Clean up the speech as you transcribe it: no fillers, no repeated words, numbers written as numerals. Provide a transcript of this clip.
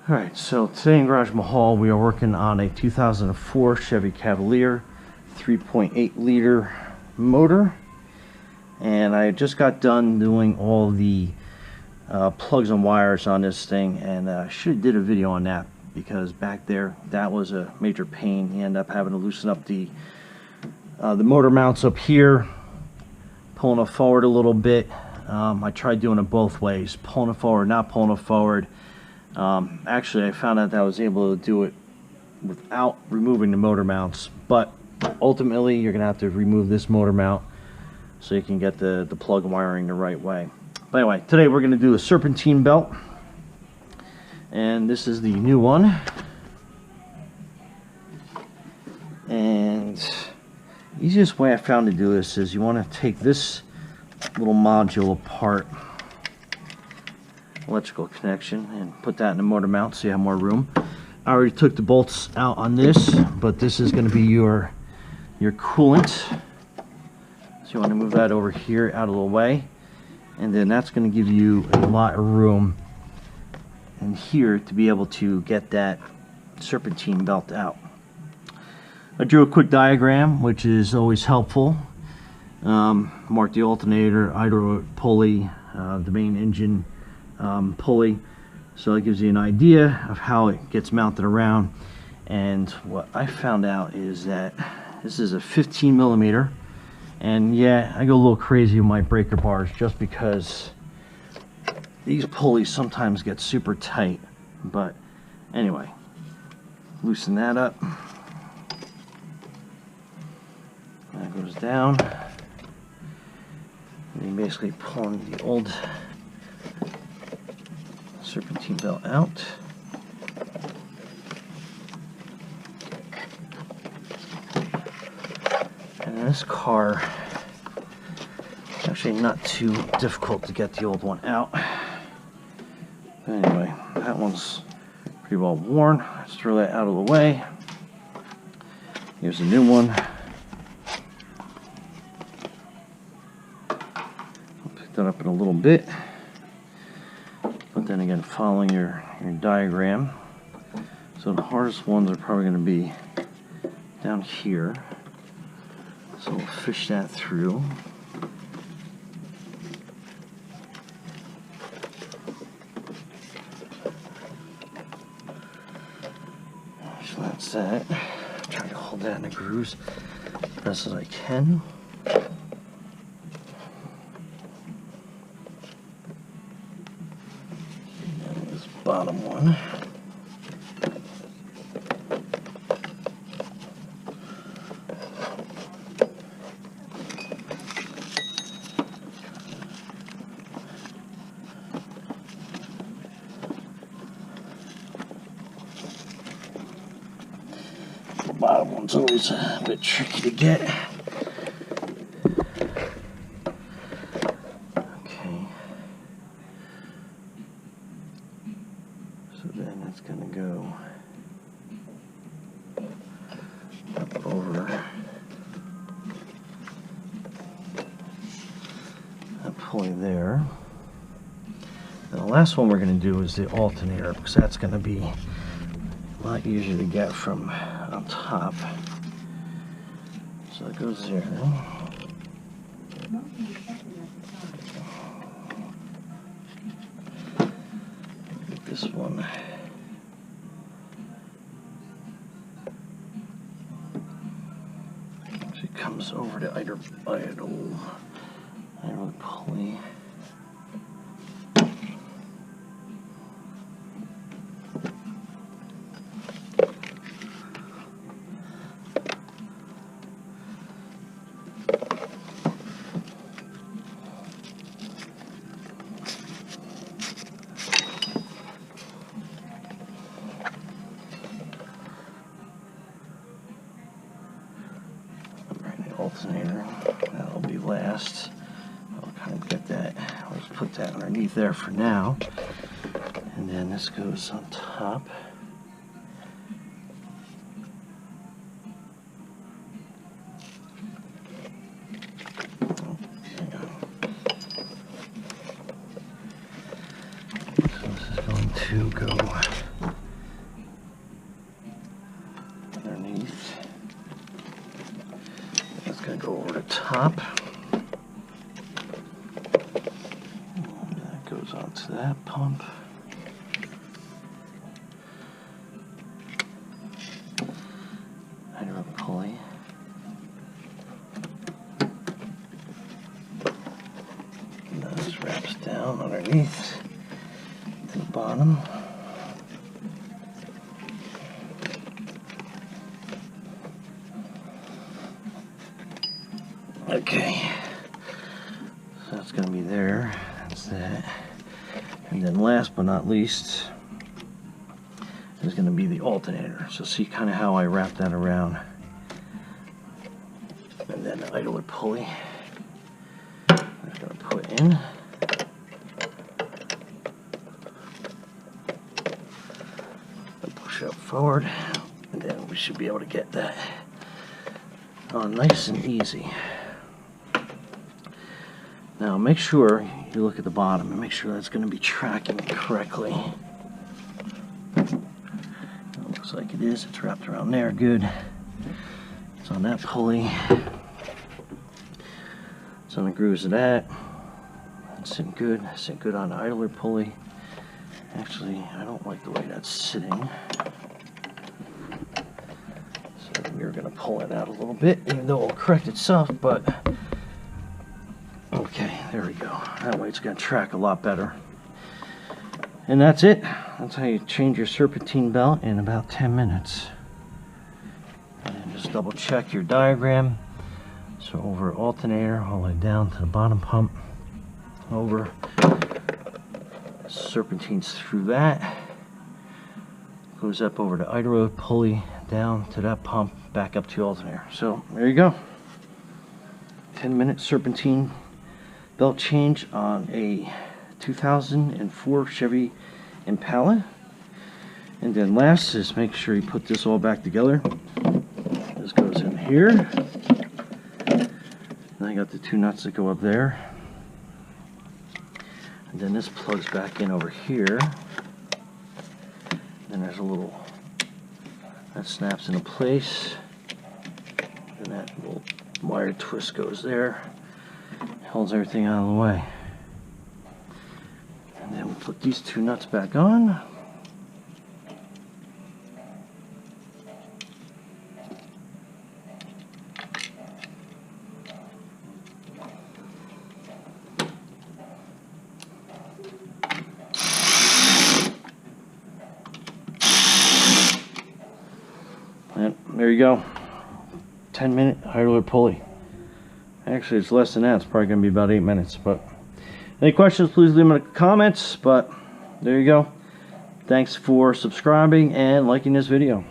Alright, so today in Garage Mahal we are working on a 2004 Chevy Cavalier 3.8 liter motor, and I just got done doing all the plugs and wires on this thing, and I should have did a video on that because back there that was a major pain. You end up having to loosen up the motor mounts up here, pulling it forward a little bit. I tried doing it both ways, pulling it forward, not pulling it forward. Actually, I found out that I was able to do it without removing the motor mounts, but ultimately you're gonna have to remove this motor mount so you can get the plug wiring the right way. But anyway, today we're gonna do a Serpentine belt, and this is the new one. And the easiest way I found to do this is you want to take this little module apart, electrical connection, and put that in the motor mount so you have more room. I already took the bolts out on this, but this is going to be your coolant, so you want to move that over here out of the way, and then that's going to give you a lot of room in here to be able to get that serpentine belt out. I drew a quick diagram, which is always helpful. Mark the alternator, idler pulley, the main engine pulley, so it gives you an idea of how it gets mounted around. And what I found out is that this is a 15 millimeter, and yeah, I go a little crazy with my breaker bars just because these pulleys sometimes get super tight. But anyway, loosen that up, that goes down, and you're basically pulling the old serpentine belt out. And this car, it's actually not too difficult to get the old one out. But anyway, that one's pretty well worn. Let's throw that out of the way. Here's a new one. I'll pick that up in a little bit. But then again, following your diagram, so the hardest ones are probably going to be down here, so we'll fish that through. So that's that. Try to hold that in the grooves as best as I can. Bottom one. The bottom one's always a bit tricky to get. Then it's going to go up over that pulley there. And the last one we're going to do is the alternator, because that's going to be a lot easier to get from on top. So it goes there. This one actually comes over to idle pulley. Alternator, that'll be last. I'll kind of get that, I'll just put that underneath there for now, and then this goes on top. Oh, hang on. So this is going to go top. That goes onto that pump. Idler pulley. This wraps down underneath to the bottom. Okay, so that's going to be there. That's that. And then last but not least is going to be the alternator. So see kind of how I wrap that around. And then the idler pulley I'm just going to put in. Push up forward, and then we should be able to get that on nice and easy. Now make sure you look at the bottom and make sure that's going to be tracking correctly. It looks like it is. It's wrapped around there. Good. It's on that pulley. It's on the grooves of that. It's sitting good. It's sitting good on the idler pulley. Actually, I don't like the way that's sitting. So we're going to pull it out a little bit, even though it'll correct itself, but okay, there we go. That way it's going to track a lot better. And that's it. That's how you change your serpentine belt in about 10 minutes. And just double check your diagram. So over alternator, all the way down to the bottom pump. Over. Serpentines through that. Goes up over the idler pulley, down to that pump, back up to the alternator. So there you go. 10-minute serpentine belt change on a 2004 Chevy Impala. And then last is make sure you put this all back together. This goes in here. Then I got the two nuts that go up there. And then this plugs back in over here. Then there's a little that snaps into place. And that little wire twist goes there. Holds everything out of the way. And then we put these two nuts back on. And there you go. 10-minute idler pulley. Actually, it's less than that. It's probably going to be about 8 minutes. But any questions, please leave them in the comments. But there you go. Thanks for subscribing and liking this video.